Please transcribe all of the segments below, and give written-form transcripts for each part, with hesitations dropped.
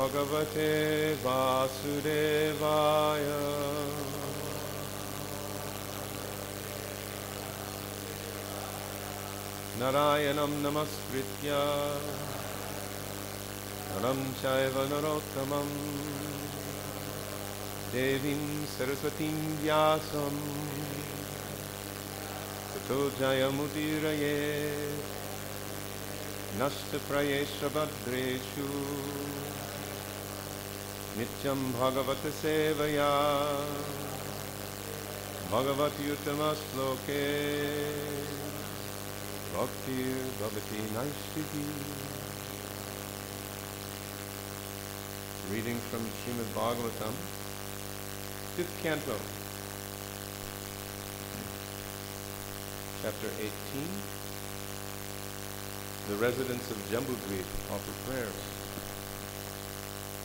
Bhagavate Vasudevaya. Narayanam namaskritya Naram chaiva narottamam Devim saraswatim vyasam Tato jayamudiraye Nashta prayesha badreshu Nityam bhagavata sevaya Bhagavati uttama sloke Bhaktir bhavati naishtiti. Reading from Srimad Bhagavatam, 5th Canto, Chapter 18. The residents of Jambudvip offer prayers.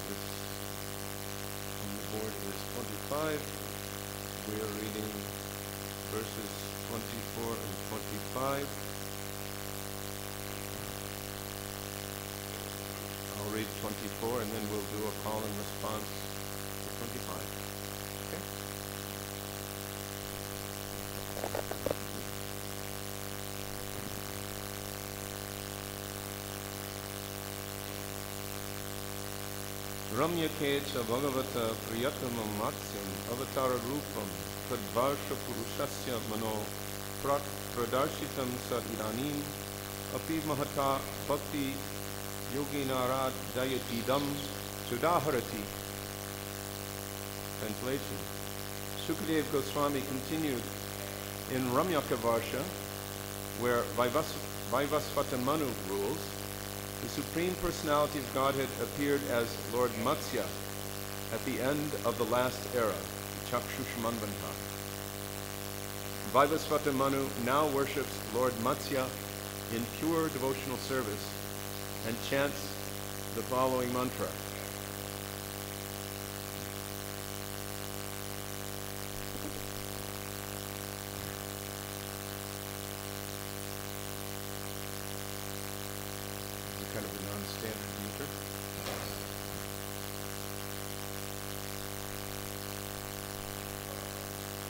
This on the board is 25. We are reading verses 24 and 25. I'll read 24 and then we'll do a call and response to 25. Okay? Ramyake cha bhagavata priyatamam matsyam avatara rupam tadvarsha purushasya mano pradarsitam sa idanim api mahata bhakti Yoginarad Jayatidam Sudaharati. Translation. Sukadev Goswami continued in Ramyakavarsha, where Vaivasvata Manu rules. The Supreme Personality of Godhead appeared as Lord Matsya at the end of the last era, Chakshushamanvanta. Vaivasvata Manu now worships Lord Matsya in pure devotional service and chants the following mantra. It's kind of a non-standard mantra.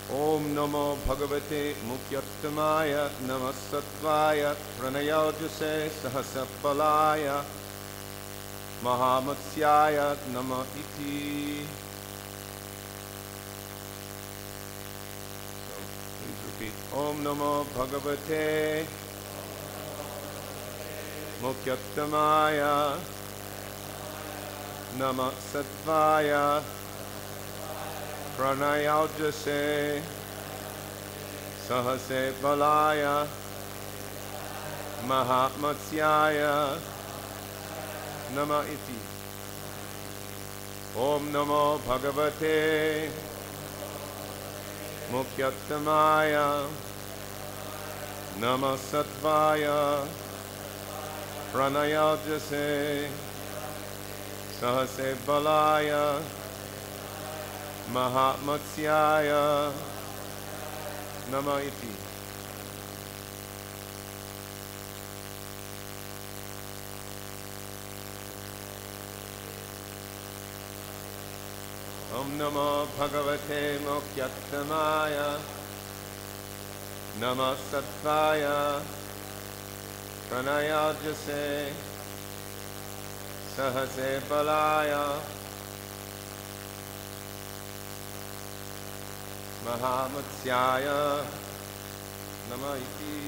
Om Namo Bhagavate Mukyattamaya Namassattvaya Pranayojase Sahasapalaya Mahamatsyaya Nama Iti. So please repeat. Om Namo Bhagavate Mukyattamaya Namassattvaya Pranayojase Sahase Balaya Mahatmatsyaya Nama Iti. Om Namo Bhagavate Mukyattamaya Namasattvaya Pranayojase Sahase Balaya Mahatmatsyaya Nama Iti. Om Namo Bhagavate Mukyattamaya Namasattvaya Pranayojase Sahase Balaya Mahamatsyaya Nama Iti.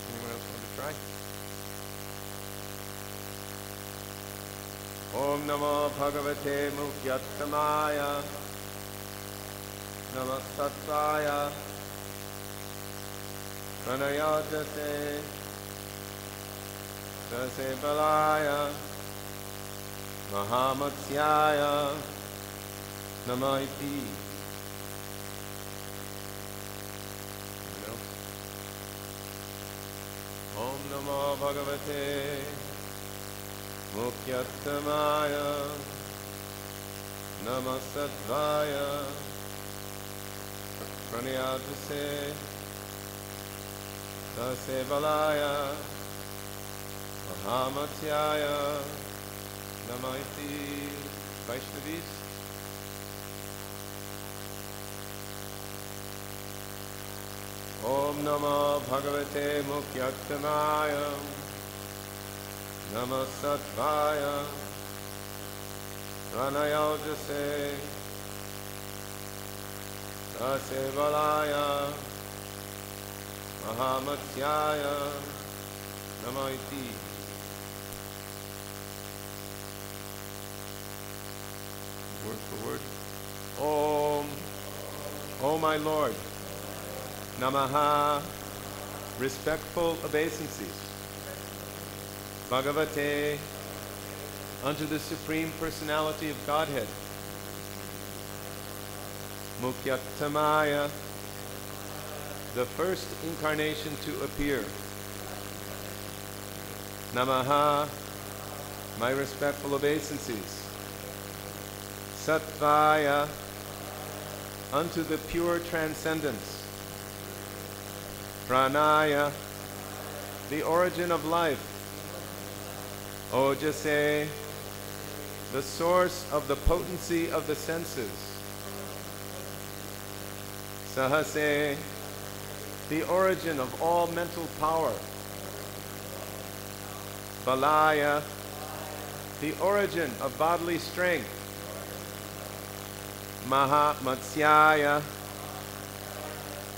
Anyone else want to try? Om Namo Bhagavate Mukyattamaya Namasattvaya Pranayojase Sahase Balaya Mahamatsyaya Nama Iti. Om Namo Bhagavate Mukyattamaya Namasattvaya Pranayojase Sahase Balaya Mahamatsyaya Namaiti Vaishnavis. Om Namo Bhagavate Mukyattamaya Namo Sattvaya Pranayojase Sasevalaya Mahamatsyaya Namaiti. Word for word. Om, O my Lord, Namaha, respectful obeisances. Bhagavate, unto the Supreme Personality of Godhead. Mukyattamaya, the first incarnation to appear. Namaha, my respectful obeisances. Sattvaya, unto the pure transcendence. Pranaya, the origin of life. Ojase, the source of the potency of the senses. Sahase, the origin of all mental power. Balaya, the origin of bodily strength. Mahamatsyaya,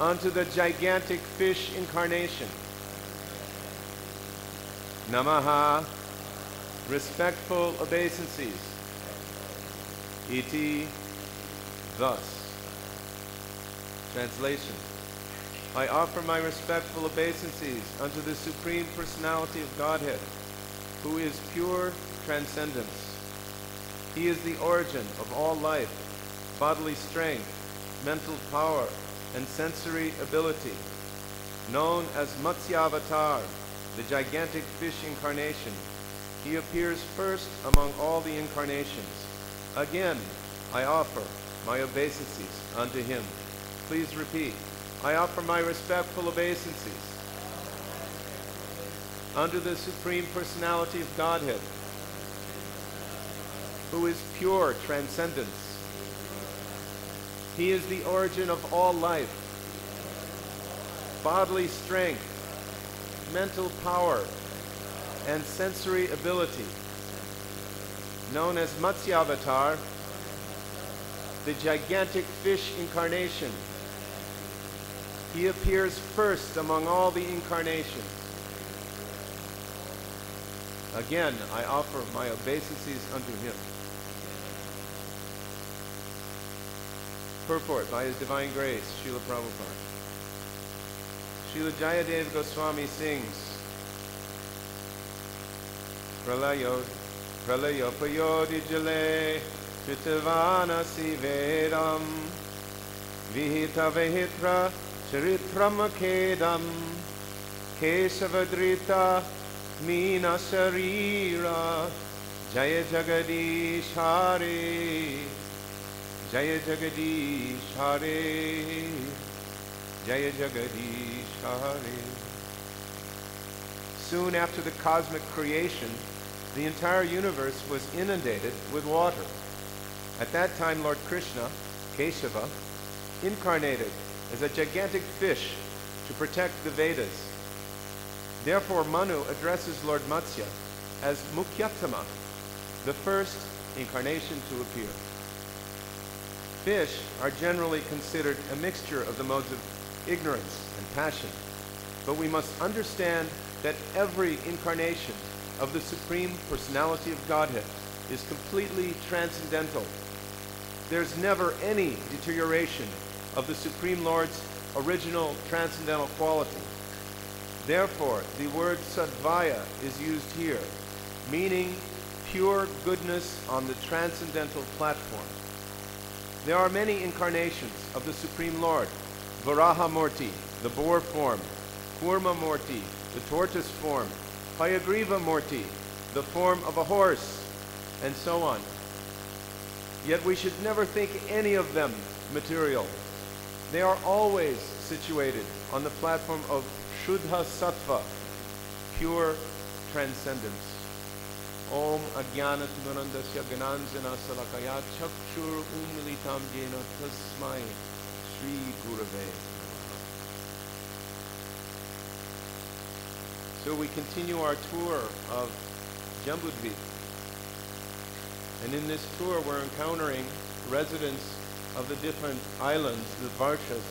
unto the gigantic fish incarnation. Namaha, respectful obeisances. Iti, thus. Translation. I offer my respectful obeisances unto the Supreme Personality of Godhead, who is pure transcendence. He is the origin of all life, bodily strength, mental power, and sensory ability. Known as Matsyavatar, the gigantic fish incarnation, he appears first among all the incarnations. Again, I offer my obeisances unto him. Please repeat. I offer my respectful obeisances unto the Supreme Personality of Godhead, who is pure transcendence. He is the origin of all life, bodily strength, mental power, and sensory ability. Known as Matsyavatar, the gigantic fish incarnation, he appears first among all the incarnations. Again, I offer my obeisances unto him. Purport by His Divine Grace, Srila Prabhupada. Srila Jayadev Goswami sings, Pralayo payodi jale Chitavana sivedam Vihita vehitra charitramakedam Kesavadrita Mina Sharira Jaya Jagadish Hare Jaya Jagadish Hare Jaya Jagadish Hare. Soon after the cosmic creation, the entire universe was inundated with water. At that time, Lord Krishna, Kesava, incarnated as a gigantic fish to protect the Vedas. Therefore, Manu addresses Lord Matsya as Mukhyatama, the first incarnation to appear. Fish are generally considered a mixture of the modes of ignorance and passion, but we must understand that every incarnation of the Supreme Personality of Godhead is completely transcendental. There's never any deterioration of the Supreme Lord's original transcendental quality. Therefore, the word Sattvaya is used here, meaning pure goodness on the transcendental platform. There are many incarnations of the Supreme Lord: Varaha Murti, the boar form; Kurma Murti, the tortoise form; Hayagriva Murti, the form of a horse, and so on. Yet we should never think any of them material. They are always situated on the platform of Shuddha Sattva, pure transcendence. Om Ajnana Timarandasya Gananjana Salakaya Chakshur Umilitam Jena Tasmai Sri Gurave. So we continue our tour of Jambudvip. And in this tour we're encountering residents of the different islands, the Varshas.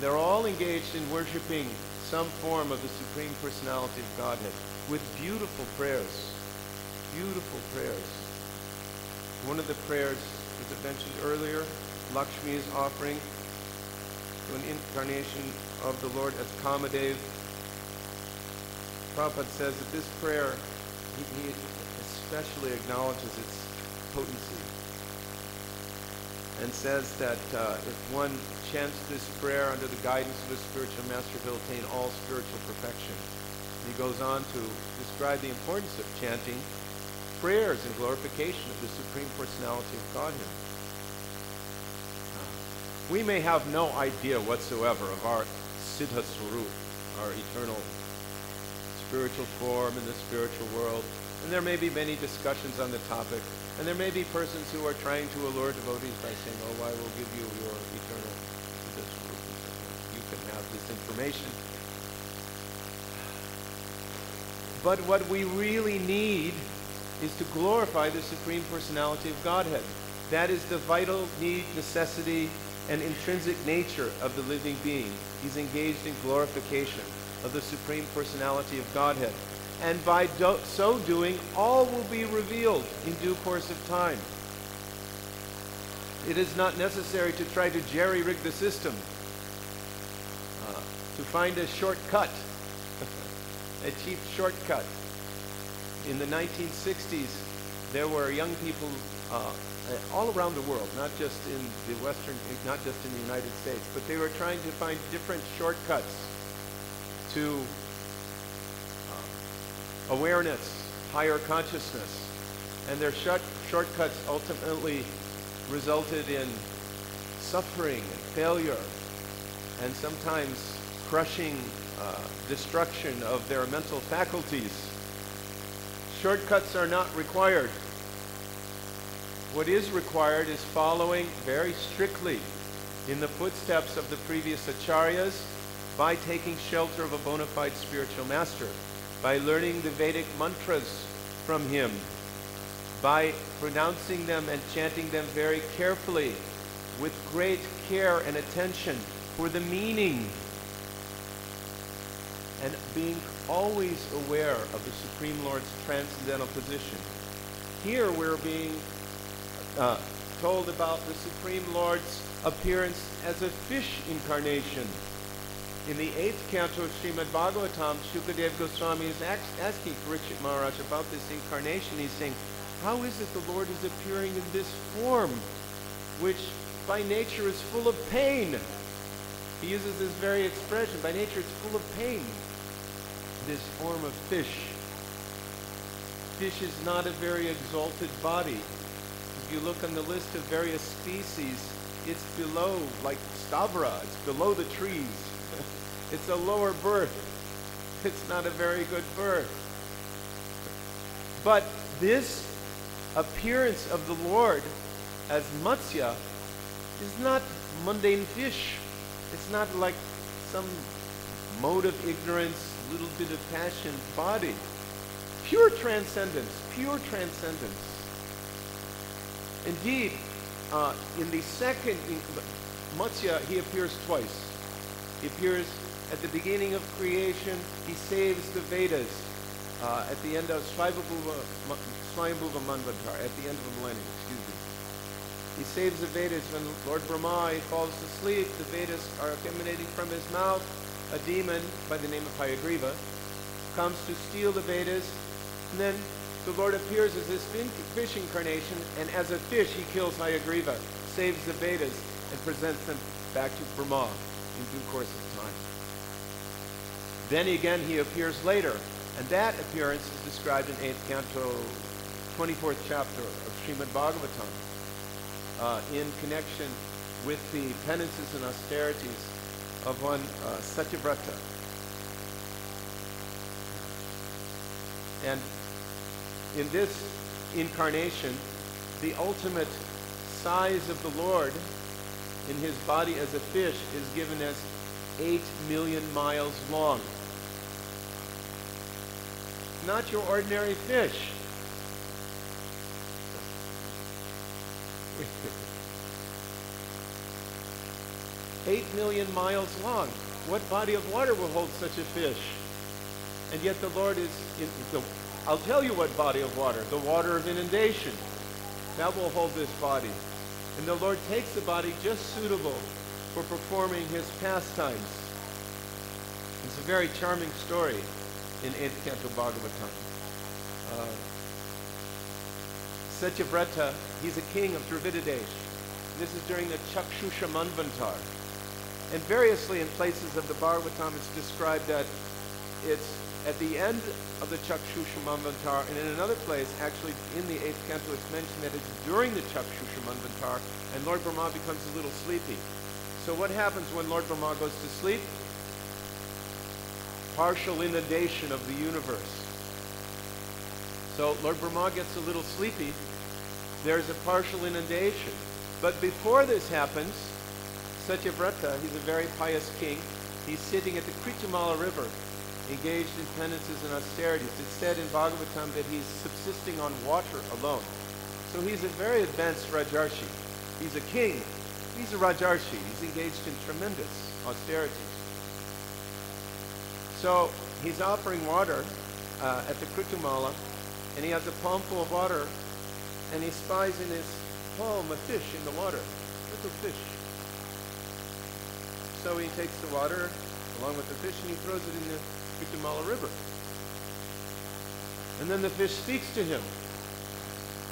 They're all engaged in worshipping some form of the Supreme Personality of Godhead with beautiful prayers. Beautiful prayers. One of the prayers, as I mentioned earlier, Lakshmi is offering to an incarnation of the Lord as Kamadev. Prabhupada says that this prayer, he especially acknowledges its potency and says that if one chants this prayer under the guidance of a spiritual master, he'll attain all spiritual perfection. He goes on to describe the importance of chanting prayers in glorification of the Supreme Personality of Godhead. We may have no idea whatsoever of our Siddha Swarup, our eternal spiritual form in the spiritual world, and there may be many discussions on the topic, and there may be persons who are trying to allure devotees by saying, oh, I will give you your eternal Siddha Swarup. You can have this information. But what we really need is to glorify the Supreme Personality of Godhead. That is the vital need, necessity, and intrinsic nature of the living being. He's engaged in glorification of the Supreme Personality of Godhead. And by so doing, all will be revealed in due course of time. It is not necessary to try to jerry-rig the system, to find a shortcut, a cheap shortcut. In the 1960s, there were young people all around the world, not just in the Western, not just in the United States, but they were trying to find different shortcuts to awareness, higher consciousness. And their shortcuts ultimately resulted in suffering and failure, and sometimes crushing destruction of their mental faculties. Shortcuts are not required. What is required is following very strictly in the footsteps of the previous acharyas by taking shelter of a bona fide spiritual master, by learning the Vedic mantras from him, by pronouncing them and chanting them very carefully with great care and attention for the meaning, and being always aware of the Supreme Lord's transcendental position. Here we're being told about the Supreme Lord's appearance as a fish incarnation. In the 8th canto of Srimad Bhagavatam, Shukadeva Goswami is asking Parikshit Maharaj about this incarnation. He's saying, how is it the Lord is appearing in this form, which by nature is full of pain? He uses this very expression, by nature it's full of pain. This form of fish. Fish is not a very exalted body. If you look on the list of various species, it's below, like Stavra, it's below the trees. It's a lower birth. It's not a very good birth. But this appearance of the Lord as Matsya is not mundane fish. It's not like some mode of ignorance, little bit of passion body. Pure transcendence, pure transcendence. Indeed, in the second Matsya, he appears twice. He appears at the beginning of creation. He saves the Vedas at the end of Swayambhuva Manvantara, at the end of the millennium, excuse me. He saves the Vedas when Lord Brahma falls asleep. The Vedas are emanating from his mouth. A demon by the name of Hayagriva comes to steal the Vedas, and then the Lord appears as this fish incarnation, and as a fish he kills Hayagriva, saves the Vedas, and presents them back to Brahma in due course of time. Then again he appears later, and that appearance is described in 8th canto, 24th chapter of Srimad Bhagavatam, in connection with the penances and austerities of one Satyavrata. And in this incarnation, the ultimate size of the Lord in his body as a fish is given as 8 million miles long. Not your ordinary fish. $8 million miles long. What body of water will hold such a fish? And yet the Lord is in I'll tell you what body of water. The water of inundation. That will hold this body. And the Lord takes the body just suitable for performing his pastimes. It's a very charming story in 8th Canto Bhagavatam. Satyavrata, he's a king of Dravidadesh. This is during the Chakshusha Manvantar. And variously in places of the Bhagavatam it's described that it's at the end of the Chakshusha Manvantar, and in another place, actually in the 8th canto, it's mentioned that it's during the Chakshusha Manvantar, and Lord Brahma becomes a little sleepy. So what happens when Lord Brahma goes to sleep? Partial inundation of the universe. So Lord Brahma gets a little sleepy. There's a partial inundation. But before this happens, Satyavrata, he's a very pious king. He's sitting at the Kritamala river, engaged in penances and austerities. It's said in Bhagavatam that he's subsisting on water alone. So he's a very advanced Rajarshi. He's a king. He's a Rajarshi. He's engaged in tremendous austerities. So he's offering water at the Kritamala, and he has a palm full of water, and he spies in his palm a fish in the water, little fish. So he takes the water along with the fish and he throws it in the Kritamala river. And then the fish speaks to him.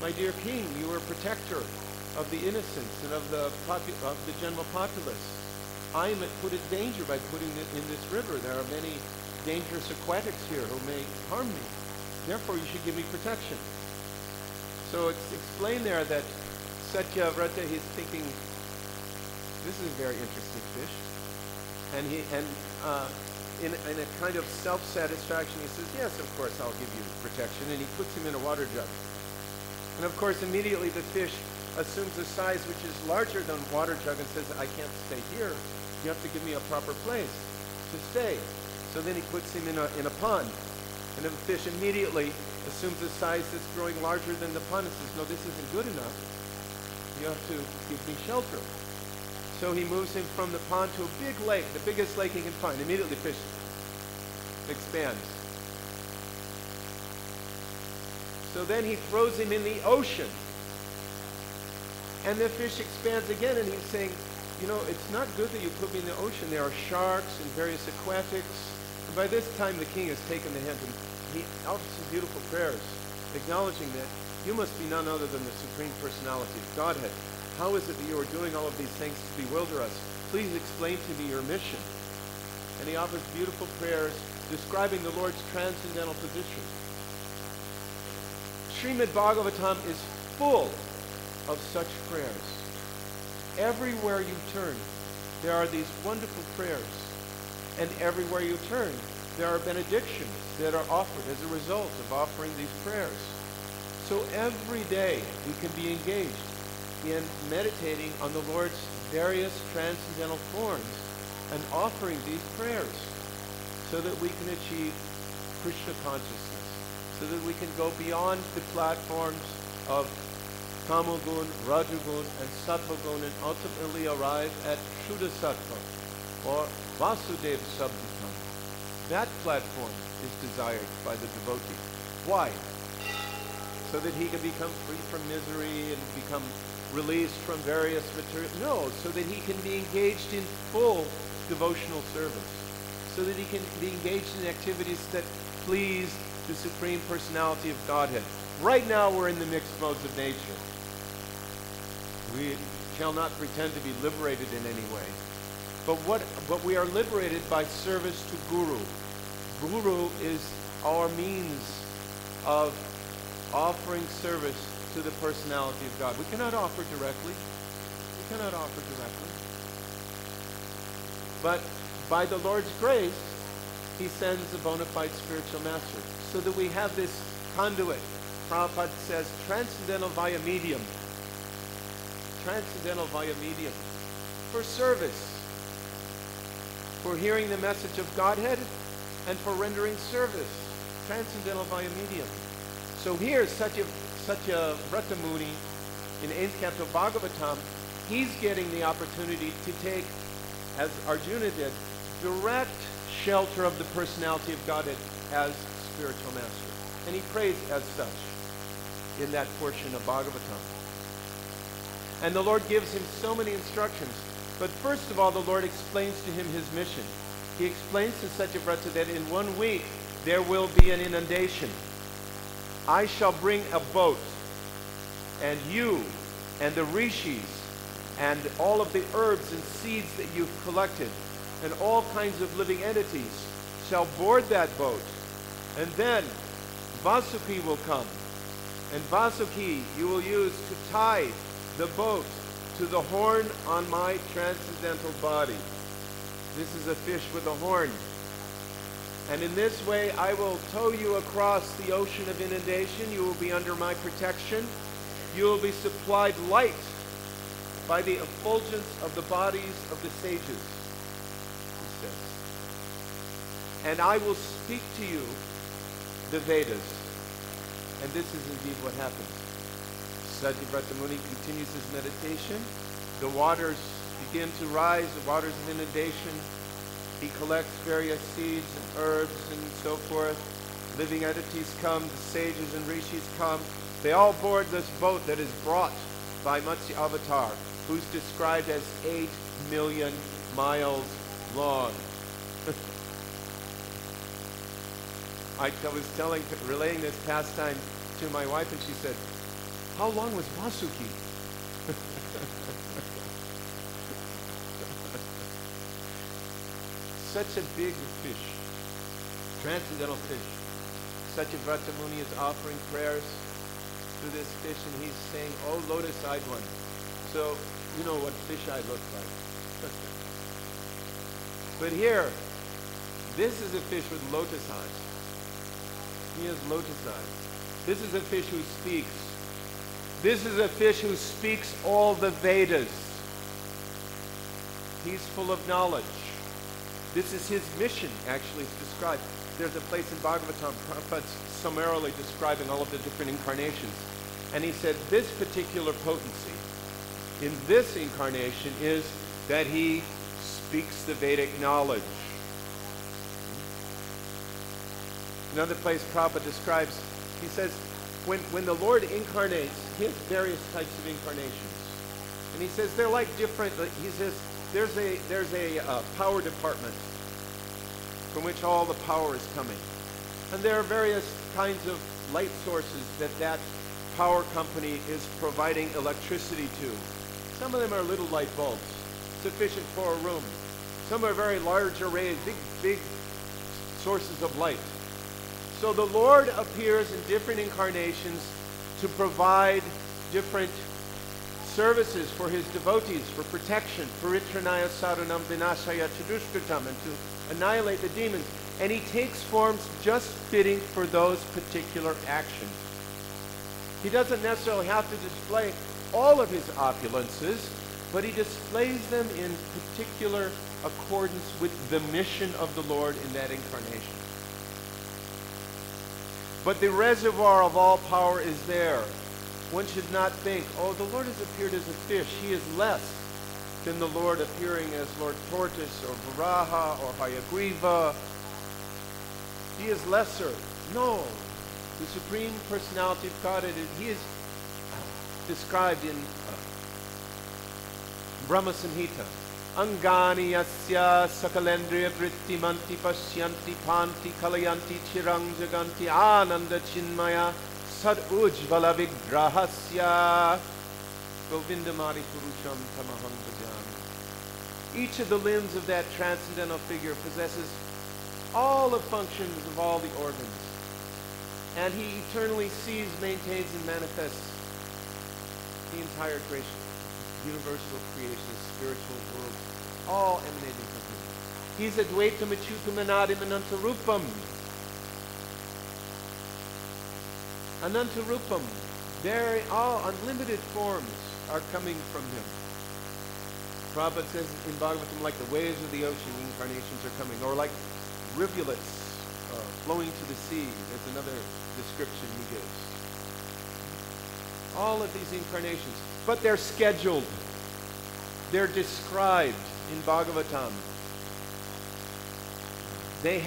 My dear king, you are a protector of the innocents and of the general populace. I am put at danger by putting it in this river. There are many dangerous aquatics here who may harm me. Therefore, you should give me protection. So it's explained there that Satyavrata, he's thinking, this is a very interesting fish. And in a kind of self-satisfaction, he says, yes, of course, I'll give you protection. And he puts him in a water jug. And of course, immediately the fish assumes a size which is larger than a water jug and says, I can't stay here. You have to give me a proper place to stay. So then he puts him in a pond. And the fish immediately assumes a size that's growing larger than the pond and says, no, this isn't good enough. You have to give me shelter. So he moves him from the pond to a big lake, the biggest lake he can find. Immediately the fish expands. So then he throws him in the ocean. And the fish expands again, and he's saying, you know, it's not good that you put me in the ocean. There are sharks and various aquatics. And by this time the king has taken the hint, and he offers some beautiful prayers, acknowledging that you must be none other than the Supreme Personality of Godhead. How is it that you are doing all of these things to bewilder us? Please explain to me your mission. And he offers beautiful prayers describing the Lord's transcendental position. Srimad Bhagavatam is full of such prayers. Everywhere you turn, there are these wonderful prayers. And everywhere you turn, there are benedictions that are offered as a result of offering these prayers. So every day we can be engaged in meditating on the Lord's various transcendental forms and offering these prayers so that we can achieve Krishna consciousness, so that we can go beyond the platforms of Tamagun, Rajagun, and Sattvagun and ultimately arrive at Shuddha Sattva or Vasudeva Sabdhikam. That platform is desired by the devotee. Why? So that he can become free from misery and become released from various material. No, so that he can be engaged in full devotional service. So that he can be engaged in activities that please the Supreme Personality of Godhead. Right now we're in the mixed modes of nature. We shall not pretend to be liberated in any way. But we are liberated by service to Guru. Guru is our means of offering service to the personality of God. We cannot offer directly. We cannot offer directly. But by the Lord's grace, he sends a bona fide spiritual master. so that we have this conduit. Prabhupada says transcendental via medium. Transcendental via medium. For service. For hearing the message of Godhead and for rendering service. Transcendental via medium. So here, Satya Vrata Muni in 8th Canto Bhagavatam, he's getting the opportunity to take, as Arjuna did, direct shelter of the personality of Godhead as spiritual master. And he prays as such in that portion of Bhagavatam. And the Lord gives him so many instructions. But first of all, the Lord explains to him his mission. He explains to Satyavrata that in 1 week there will be an inundation. I shall bring a boat, and you and the rishis and all of the herbs and seeds that you've collected and all kinds of living entities shall board that boat. And then Vasuki will come. And Vasuki you will use to tie the boat to the horn on my transcendental body. This is a fish with a horn. And in this way I will tow you across the ocean of inundation. You will be under my protection. You will be supplied light by the effulgence of the bodies of the sages, he says. And I will speak to you the Vedas. And this is indeed what happens. Satyavrata Muni continues his meditation. The waters begin to rise, the waters of inundation. He collects various seeds and herbs and so forth. Living entities come, the sages and rishis come. They all board this boat that is brought by Matsya Avatar, who's described as 8 million miles long. I was relaying this pastime to my wife, and she said, "How long was Vasuki?" Such a big fish, transcendental fish. Satyavrata Muni is offering prayers to this fish, and he's saying, "Oh, lotus-eyed one." So, you know what fish-eye looks like. But here, this is a fish with lotus eyes. He has lotus eyes. This is a fish who speaks. This is a fish who speaks all the Vedas. He's full of knowledge. This is his mission, actually, it's described. There's a place in Bhagavatam, Prabhupada's summarily describing all of the different incarnations. And he said this particular potency in this incarnation is that he speaks the Vedic knowledge. Another place Prabhupada describes, he says, when the Lord incarnates, he has various types of incarnations. And he says they're like different, he says there's a power department from which all the power is coming. And there are various kinds of light sources that power company is providing electricity to. Some of them are little light bulbs, sufficient for a room. Some are very large arrays, big sources of light. So the Lord appears in different incarnations to provide different services for his devotees, for protection, paritranaya sarunam vinashaya chadushkritam, and to annihilate the demons. And he takes forms just fitting for those particular actions. He doesn't necessarily have to display all of his opulences, but he displays them in particular accordance with the mission of the Lord in that incarnation. But the reservoir of all power is there. One should not think, oh, the Lord has appeared as a fish. He is less than the Lord appearing as Lord Tortoise or Varaha or Hayagriva. He is lesser. No. The Supreme Personality of Godhead, he is described in Brahma Samhita. Angani yasya sakalendriya vritti manti pashyanti panti kalayanti chirang jaganti ananda chinmaya sad ujvala vigrahasya govindamari purusham tamaham bhajan. Each of the limbs of that transcendental figure possesses all the functions of all the organs. And he eternally sees, maintains, and manifests the entire creation, universal creation, spiritual world, all emanating from him. He's Advaitam Achyutam Anadim Anantarupam. Ananta Rupam. All unlimited forms are coming from him. Prabhupada says in Bhagavatam, like the waves of the ocean, incarnations are coming. Or like rivulets flowing to the sea. There's another description he gives. All of these incarnations. But they're scheduled. They're described in Bhagavatam. They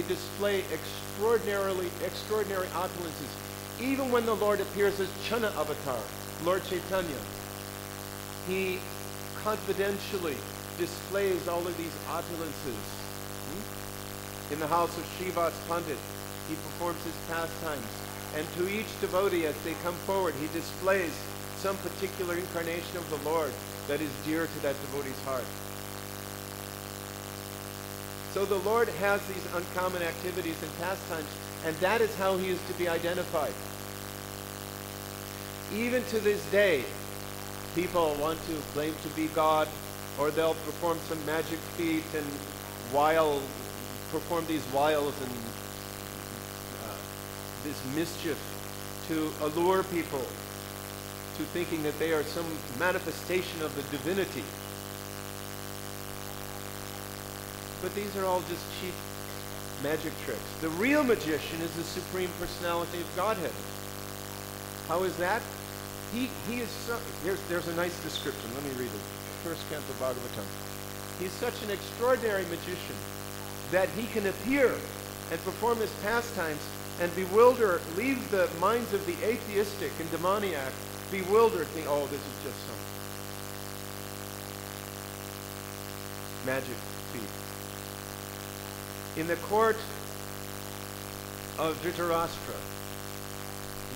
display extraordinary opulences. Even when the Lord appears as Chana Avatar, Lord Chaitanya, he confidentially displays all of these opulences. In the house of Srivats Pandit, he performs his pastimes. And to each devotee, as they come forward, he displays some particular incarnation of the Lord that is dear to that devotee's heart. So the Lord has these uncommon activities and pastimes, and that is how he is to be identified. Even to this day, people want to claim to be God, or they'll perform some magic feat and perform these wiles and this mischief to allure people to thinking that they are some manifestation of the divinity. But these are all just cheap magic tricks. The real magician is the Supreme Personality of Godhead. How is that? He is so, there's a nice description. Let me read it. First canto Bhagavatam. He's such an extraordinary magician that he can appear and perform his pastimes and leave the minds of the atheistic and demoniac bewildered, think, oh, this is just some magic feat. In the court of Dhritarashtra,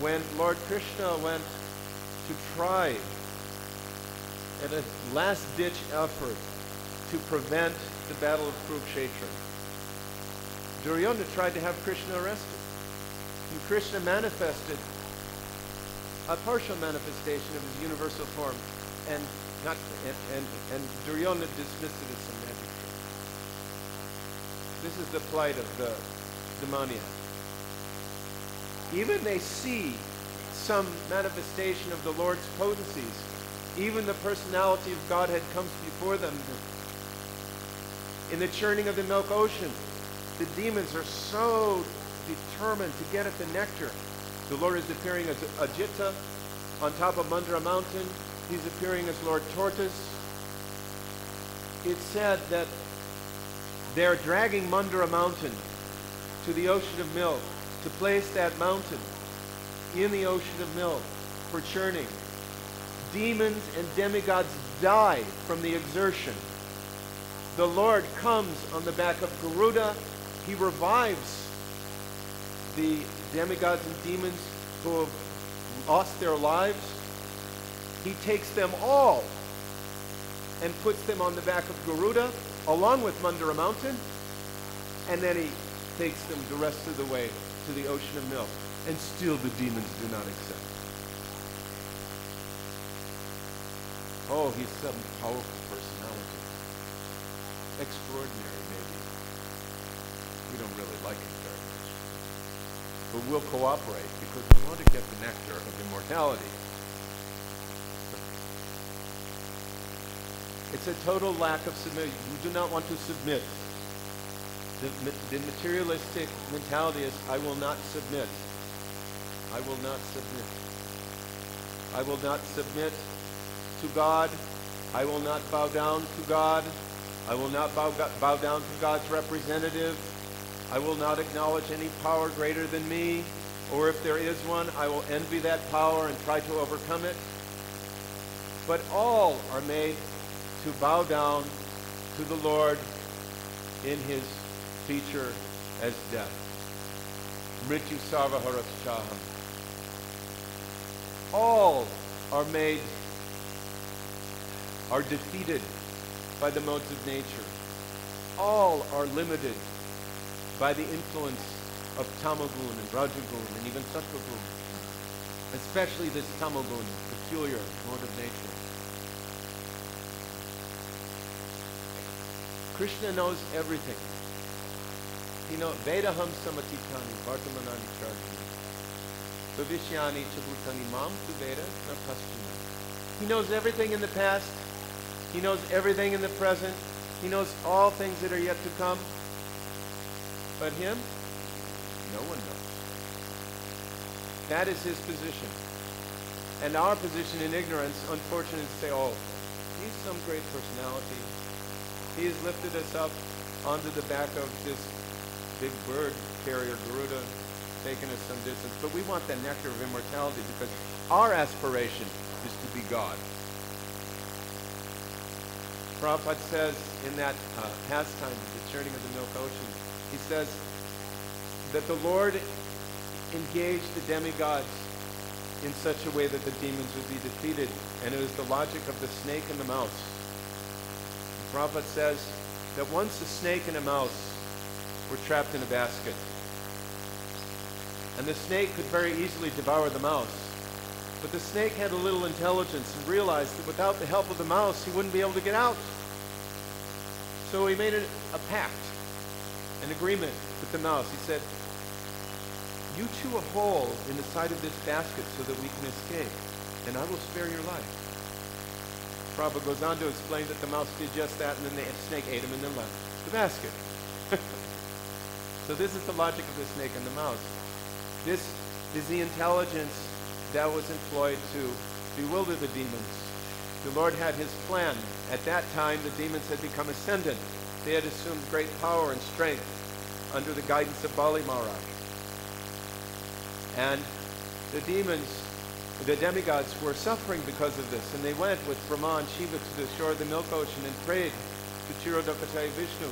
when Lord Krishna went to try at a last-ditch effort to prevent the battle of Kurukshetra, Duryodhana tried to have Krishna arrested. And Krishna manifested a partial manifestation of his universal form, and Duryodhana dismissed it as some magic trick. This is the plight of the demoniac. Even they see some manifestation of the Lord's potencies. Even the personality of Godhead comes before them. In the churning of the milk ocean, the demons are so determined to get at the nectar. The Lord is appearing as Ajita on top of Mandara mountain. He's appearing as Lord Tortoise. It's said that they're dragging Mandara mountain to the ocean of milk to place that mountain in the ocean of milk for churning. Demons and demigods die from the exertion. The Lord comes on the back of Garuda. He revives the demigods and demons who have lost their lives. He takes them all and puts them on the back of Garuda along with Mandara mountain, and then he takes them the rest of the way to the ocean of milk. And still the demons do not accept. Oh, he's some powerful personality. Extraordinary, maybe. We don't really like him very much. But we'll cooperate because we want to get the nectar of immortality. It's a total lack of submission. You do not want to submit. The materialistic mentality is, I will not submit. I will not submit. I will not submit to God. I will not bow down to God. I will not bow down to God's representative. I will not acknowledge any power greater than me. Or if there is one, I will envy that power and try to overcome it. But all are made to bow down to the Lord in his feature as death. Mrityu sarva harachaham. All are defeated by the modes of nature. All are limited by the influence of tamagun and rajagun and even sattvagun, especially this tamagun, peculiar mode of nature. Krishna knows everything. Vedaham samatitani vartamanani charjani. Bhavishyani Chabhutani Mam Tuveda Napastuna. He knows everything in the past. He knows everything in the present. He knows all things that are yet to come. But him, no one knows. That is his position. And our position in ignorance, unfortunately, is to say, oh, he's some great personality. He has lifted us up onto the back of this big bird carrier, Garuda, taken us some distance. But we want the nectar of immortality because our aspiration is to be God. Prabhupada says in that pastime, the churning of the milk ocean, he says that the Lord engaged the demigods in such a way that the demons would be defeated, and it was the logic of the snake and the mouse. Prabhupada says that once a snake and a mouse were trapped in a basket, and the snake could very easily devour the mouse, but the snake had a little intelligence and realized that without the help of the mouse, he wouldn't be able to get out. So he made a pact, an agreement with the mouse. He said, you chew a hole in the side of this basket so that we can escape, and I will spare your life. Prabhupada goes on to explain that the mouse did just that, and then the snake ate him and then left the basket. So this is the logic of the snake and the mouse. This is the intelligence that was employed to bewilder the demons. The Lord had his plan. At that time, the demons had become ascendant. They had assumed great power and strength under the guidance of Bali Maharaj. And the demons, the demigods, were suffering because of this. And they went with Brahma and Shiva to the shore of the milk ocean and prayed to Chirodakataya Vishnu,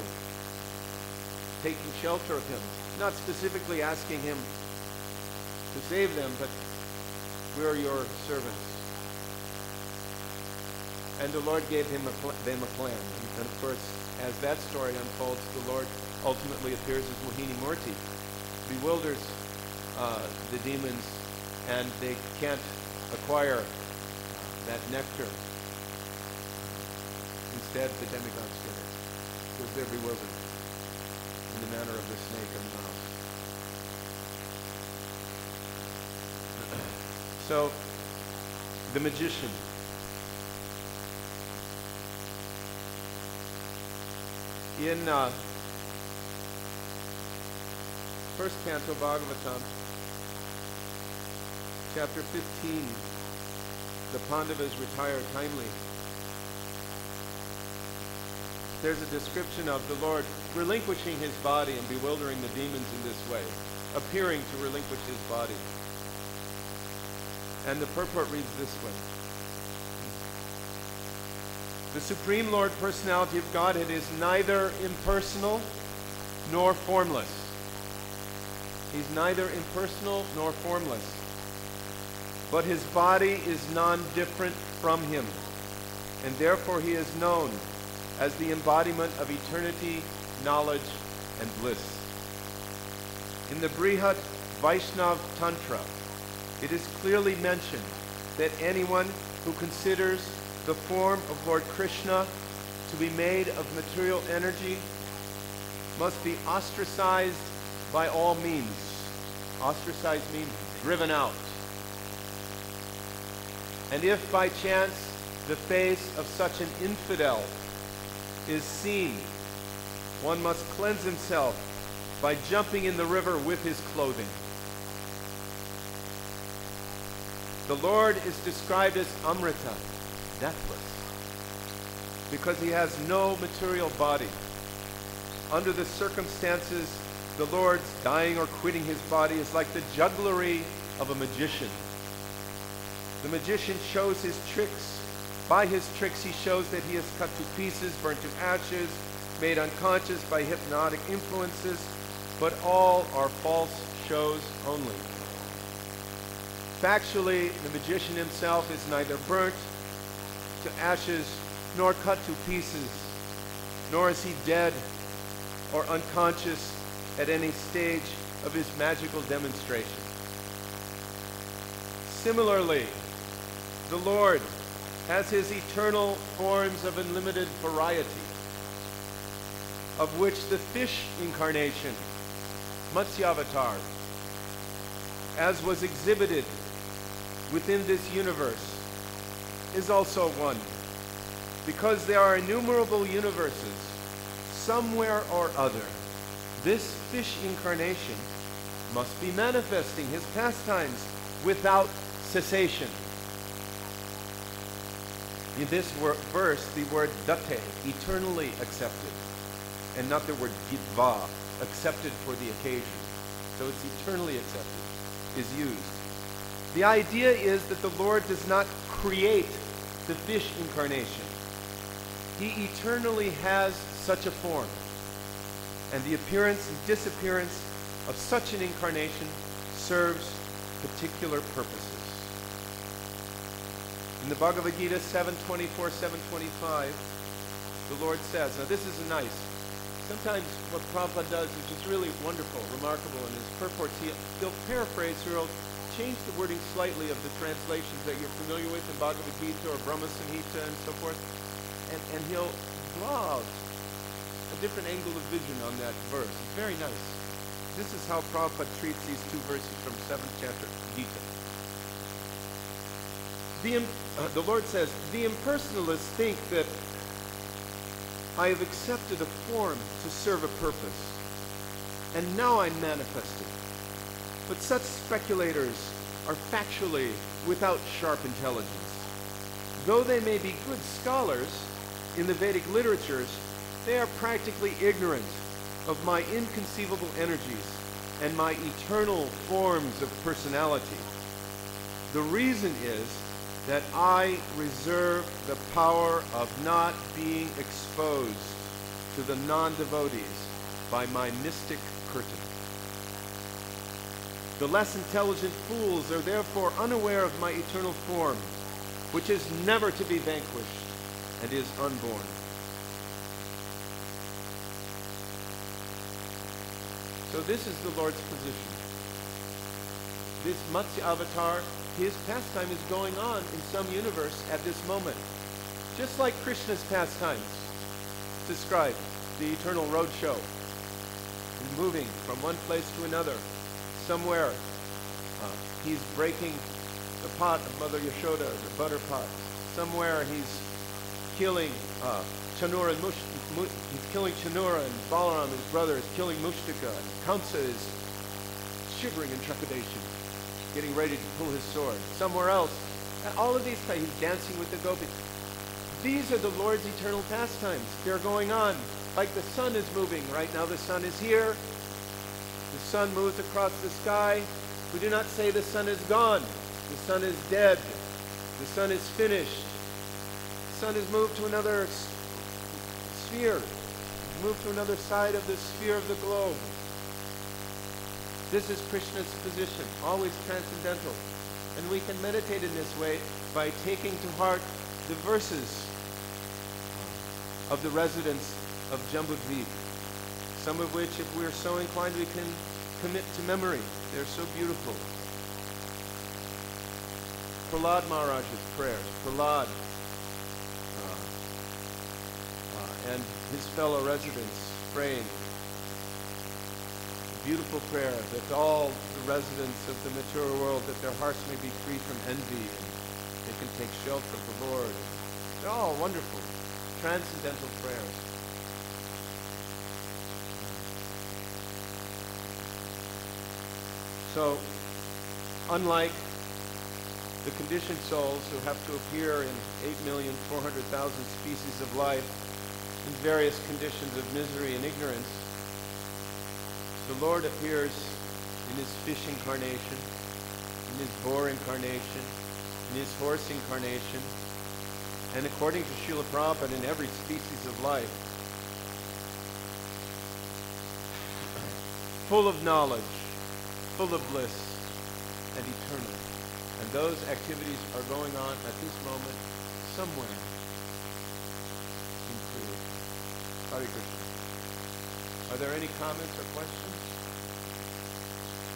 taking shelter of him, not specifically asking him to save them, but we are your servants. And the Lord gave them a plan. And of course, as that story unfolds, the Lord ultimately appears as Mohini Murti, bewilders the demons, and they can't acquire that nectar. Instead, the demigods get it, because they're bewildered in the manner of the snake and the mouse. So, the magician. In first canto Bhagavatam, chapter 15, the Pandavas retire timely. There's a description of the Lord relinquishing his body and bewildering the demons in this way, appearing to relinquish his body. And the purport reads this way. The Supreme Lord Personality of Godhead is neither impersonal nor formless. He's neither impersonal nor formless. But his body is non-different from him, and therefore he is known as the embodiment of eternity, knowledge, and bliss. In the Brihat Vaishnav Tantra, it is clearly mentioned that anyone who considers the form of Lord Krishna to be made of material energy must be ostracized by all means. Ostracized means driven out. And if by chance the face of such an infidel is seen, one must cleanse himself by jumping in the river with his clothing. The Lord is described as Amrita, deathless, because he has no material body. Under the circumstances, the Lord's dying or quitting his body is like the jugglery of a magician. The magician shows his tricks. By his tricks, he shows that he is cut to pieces, burnt to ashes, made unconscious by hypnotic influences, but all are false shows only. Factually, the magician himself is neither burnt to ashes nor cut to pieces, nor is he dead or unconscious at any stage of his magical demonstration. Similarly, the Lord has his eternal forms of unlimited variety, of which the fish incarnation, Matsyavatar, as was exhibited within this universe, is also one. Because there are innumerable universes, somewhere or other, this fish incarnation must be manifesting his pastimes without cessation. In this verse, the word date, eternally accepted, and not the word gitva, accepted for the occasion. So it's eternally accepted, is used. The idea is that the Lord does not create the fish incarnation. He eternally has such a form, and the appearance and disappearance of such an incarnation serves particular purposes. In the Bhagavad Gita 7:24, 7:25, the Lord says, now this is nice. Sometimes what Prabhupada does, which is really wonderful, remarkable in his purports, he'll paraphrase, or he'll change the wording slightly of the translations that you're familiar with in Bhagavad Gita or Brahma Samhita and so forth, and he'll draw out a different angle of vision on that verse. It's very nice. This is how Prabhupada treats these two verses from 7th chapter Gita. The Lord says, the impersonalists think that I have accepted a form to serve a purpose, and now I'm manifested. But such speculators are factually without sharp intelligence. Though they may be good scholars in the Vedic literatures, they are practically ignorant of my inconceivable energies and my eternal forms of personality. The reason is that I reserve the power of not being exposed to the non-devotees by my mystic curtain. The less intelligent fools are therefore unaware of my eternal form, which is never to be vanquished and is unborn. So this is the Lord's position. This Matsya avatar, his pastime is going on in some universe at this moment. Just like Krishna's pastimes described, the eternal road show. He's moving from one place to another. Somewhere he's breaking the pot of Mother Yashoda, the butter pot. Somewhere he's killing Chanura and he's killing Chanura, and Balaram, his brother, is killing Mushtika, and Kamsa is shivering in trepidation, getting ready to pull his sword. Somewhere else, all of these places, he's dancing with the gopis. These are the Lord's eternal pastimes. They're going on. Like the sun is moving. Right now the sun is here. The sun moves across the sky. We do not say the sun is gone. The sun is dead. The sun is finished. The sun has moved to another sphere. Moved to another side of the sphere of the globe. This is Krishna's position, always transcendental. And we can meditate in this way by taking to heart the verses of the residents of Jambudvip, some of which, if we are so inclined, we can commit to memory. They're so beautiful. Prahlad Maharaj's prayers. Prahlad and his fellow residents praying. A beautiful prayer that all the residents of the material world, that their hearts may be free from envy, and they can take shelter of the Lord. They're all wonderful, transcendental prayers. So, unlike the conditioned souls who have to appear in 8,400,000 species of life in various conditions of misery and ignorance, the Lord appears in his fish incarnation, in his boar incarnation, in his horse incarnation, and according to Srila Prabhupada, in every species of life, full of knowledge, full of bliss, and eternal. And those activities are going on at this moment somewhere in Kriya. Hare Krishna. Are there any comments or questions?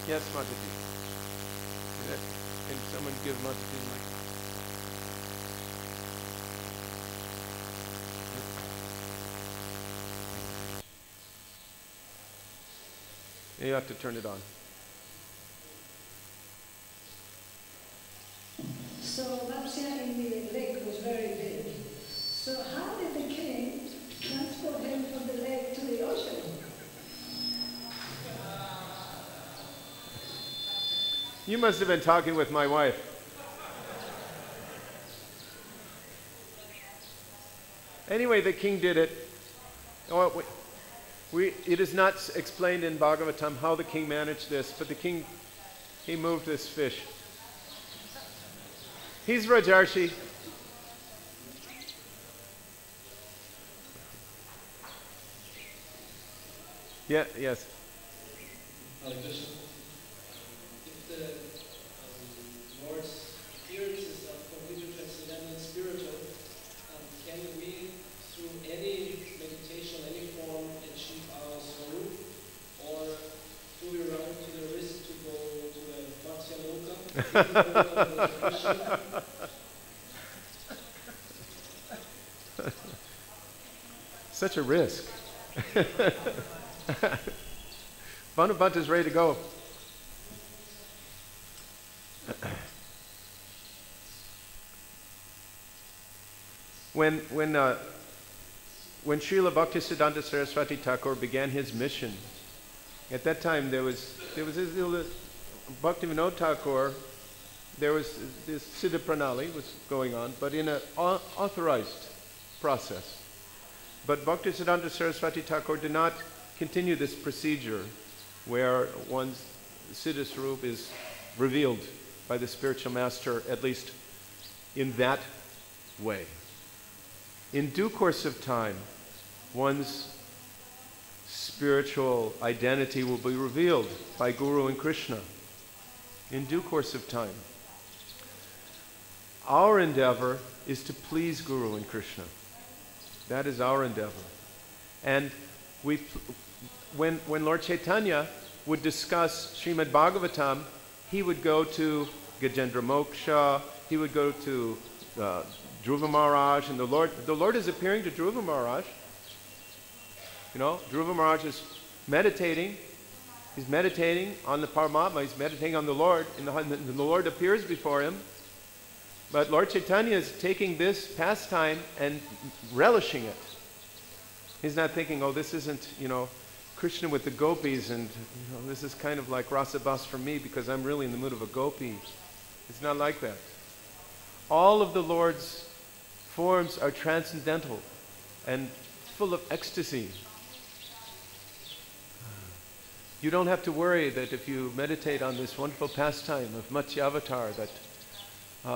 Yes, Mataji. Can someone give Mataji the mic? You have to turn it on. So Matsya in the lake was very big. So how did the king transport him from the lake to the ocean? You must have been talking with my wife. Anyway, the king did it. Oh, it is not explained in Bhagavatam how the king managed this, but the king, he moved this fish. He's Rajarshi. Yeah, yes. If the Lord's appearances are completely transcendental and spiritual, can we, through any meditation, any form, achieve our soul? Or do we run to the risk to go to the Matsya Loka? Such a risk. Vrindavan is ready to go. When Srila Bhaktisiddhanta Saraswati Thakur began his mission, at that time there was Bhaktivinoda Thakur, there was this Siddha Pranali was going on, but in an authorized process. But Bhaktisiddhanta Saraswati Thakur did not continue this procedure where one's Siddha Swarup is revealed by the spiritual master, at least in that way. In due course of time, one's spiritual identity will be revealed by Guru and Krishna. In due course of time. Our endeavor is to please Guru and Krishna. That is our endeavor. And when Lord Chaitanya would discuss Srimad Bhagavatam, he would go to Gajendra Moksha, he would go to Dhruva Maharaj, and the Lord is appearing to Dhruva Maharaj. You know, Dhruva Maharaj is meditating. He's meditating on the Paramatma. He's meditating on the Lord, and the Lord appears before him. But Lord Chaitanya is taking this pastime and relishing it. He's not thinking, oh, this isn't, Krishna with the gopis, and this is kind of like Rasabas for me because I'm really in the mood of a gopi. It's not like that. All of the Lord's forms are transcendental and full of ecstasy. You don't have to worry that if you meditate on this wonderful pastime of Matsya Avatar, that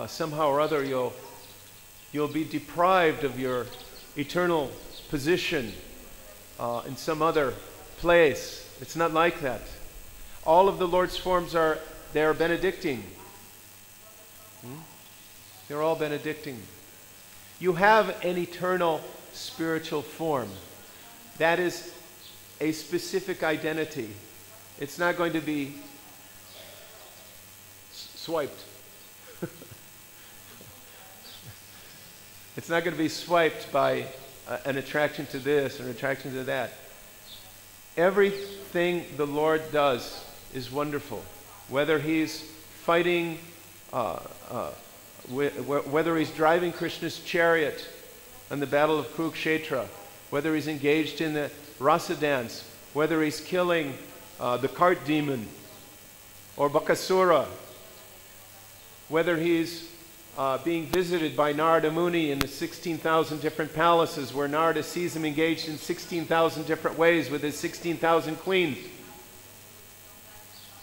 somehow or other you'll be deprived of your eternal position in some other place. It's not like that. All of the Lord's forms are Benedictine. They're all Benedictine. You have an eternal spiritual form. That is a specific identity. It's not going to be swiped. It's not going to be swiped by an attraction to this or an attraction to that. Everything the Lord does is wonderful. Whether he's fighting, whether he's driving Krishna's chariot on the battle of Kurukshetra, whether he's engaged in the rasa dance, whether he's killing the cart demon or Bakasura, whether he's being visited by Narada Muni in the 16,000 different palaces where Narada sees him engaged in 16,000 different ways with his 16,000 queens.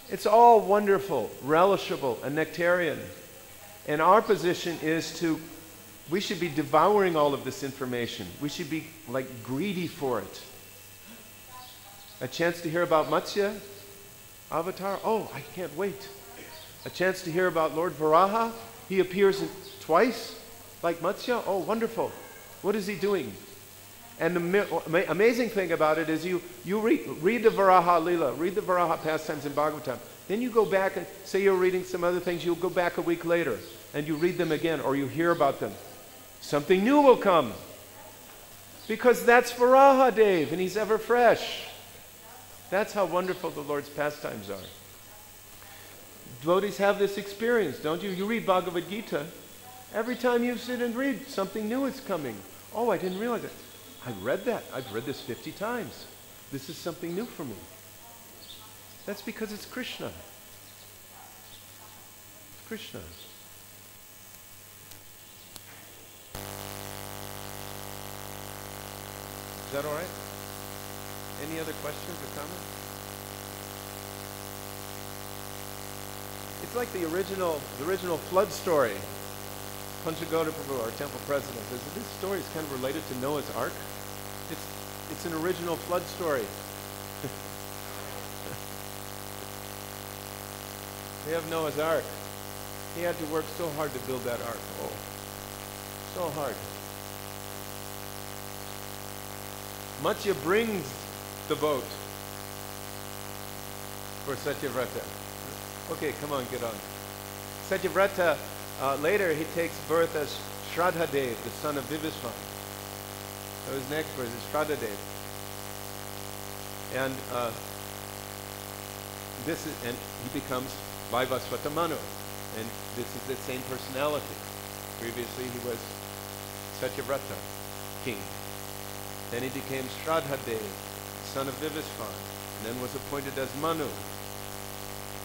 It's all wonderful, relishable, and nectarian. And our position is we should be devouring all of this information. We should be like greedy for it. A chance to hear about Matsya Avatar? Oh, I can't wait. A chance to hear about Lord Varaha? He appears twice, like Matsya? Oh, wonderful. What is he doing? And the amazing thing about it is you read the Varaha Lila, read the Varaha pastimes in Bhagavatam. Then you go back and say you're reading some other things, you'll go back a week later and you read them again or you hear about them. Something new will come. Because that's Varaha Dev and he's ever fresh. That's how wonderful the Lord's pastimes are. Devotees have this experience, don't you? You read Bhagavad Gita Every time you sit and read, something new is coming. Oh, I didn't realize it. I've read that. I've read this 50 times. This is something new for me. That's because it's Krishna. It's Krishna. Is that all right? Any other questions or comments? It's like the original flood story. Panchagoda Prabhu, our temple president, says that this story is kind of related to Noah's Ark. It's an original flood story. We have Noah's Ark. He had to work so hard to build that ark. Oh, so hard. Matsya brings the boat for Satyavrata. Okay, come on, get on. Satyavrata, later he takes birth as Shraddhadev, the son of Vivasvan. So his next birth is Shraddhadev. And and he becomes Vaivasvata Manu. And this is the same personality. Previously he was Satyavrata, king. Then he became Shraddhadev, son of Vivasvan, and then was appointed as Manu.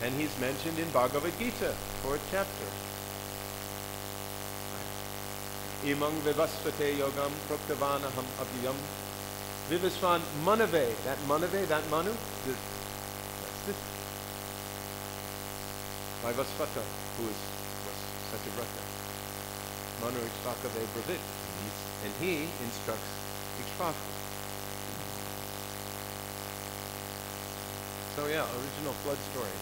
And he's mentioned in Bhagavad Gita, 4th chapter. Imang Vivasvate Yogam Proktavanaham Abhyam Vivasvan Manave. That Manu, that's this. Vaivasvata, who was Satyavrata. Manu Ikshvakave Bravit. And he instructs Ikshvaku. So yeah, original flood story.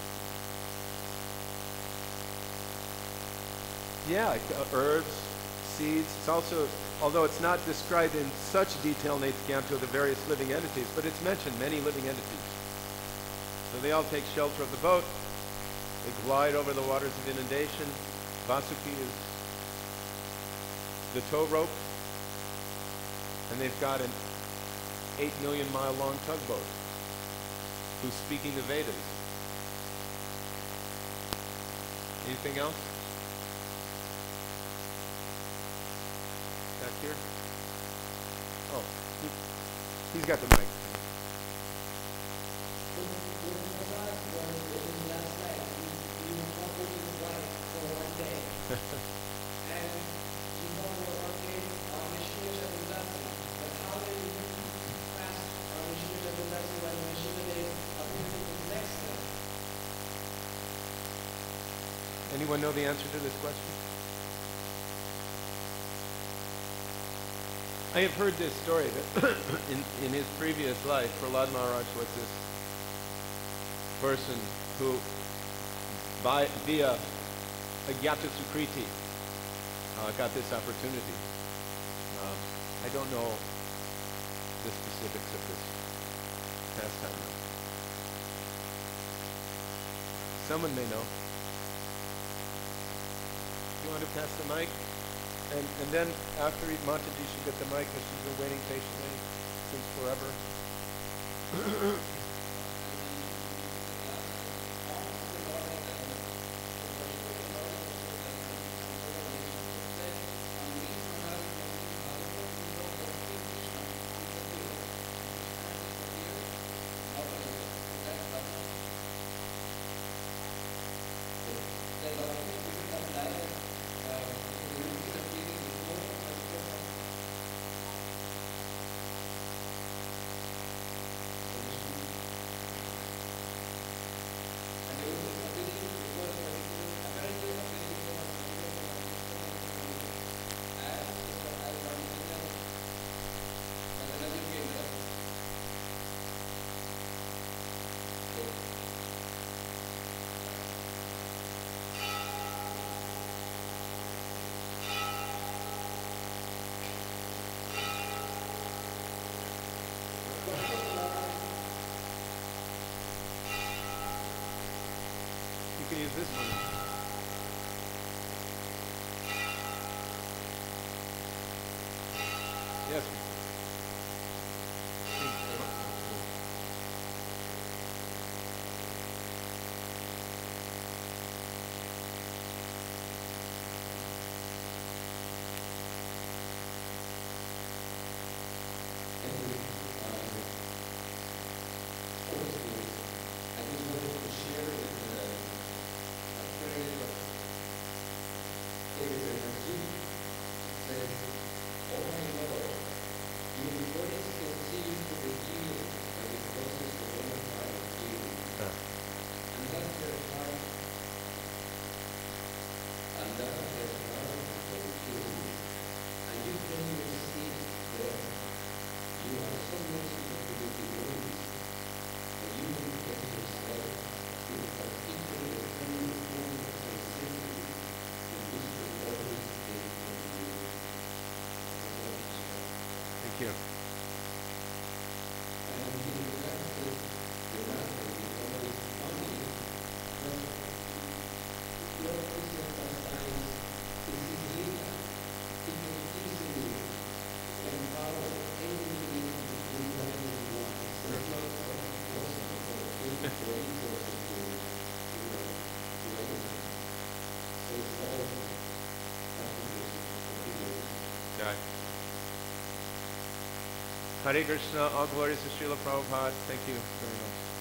Yeah, herbs, seeds. It's also, although it's not described in such detail in Eighth Canto, the various living entities, but it's mentioned many living entities. So they all take shelter of the boat. They glide over the waters of inundation. Vasuki is the tow rope. And they've got an 8 million mile long tugboat who's speaking the Vedas. Anything else? Back here? Oh, he's got the mic. Anyone know the answer to this question? I have heard this story that in his previous life, Prahlad Maharaj was this person who, via Agyata Sukriti, got this opportunity. I don't know the specifics of this pastime. Someone may know. You want to pass the mic? And then after Mataji should get the mic because she's been waiting patiently since forever. You can use this one. Yes. you. Jai. Hare Krishna, all glories to Srila Prabhupada. Thank you very much.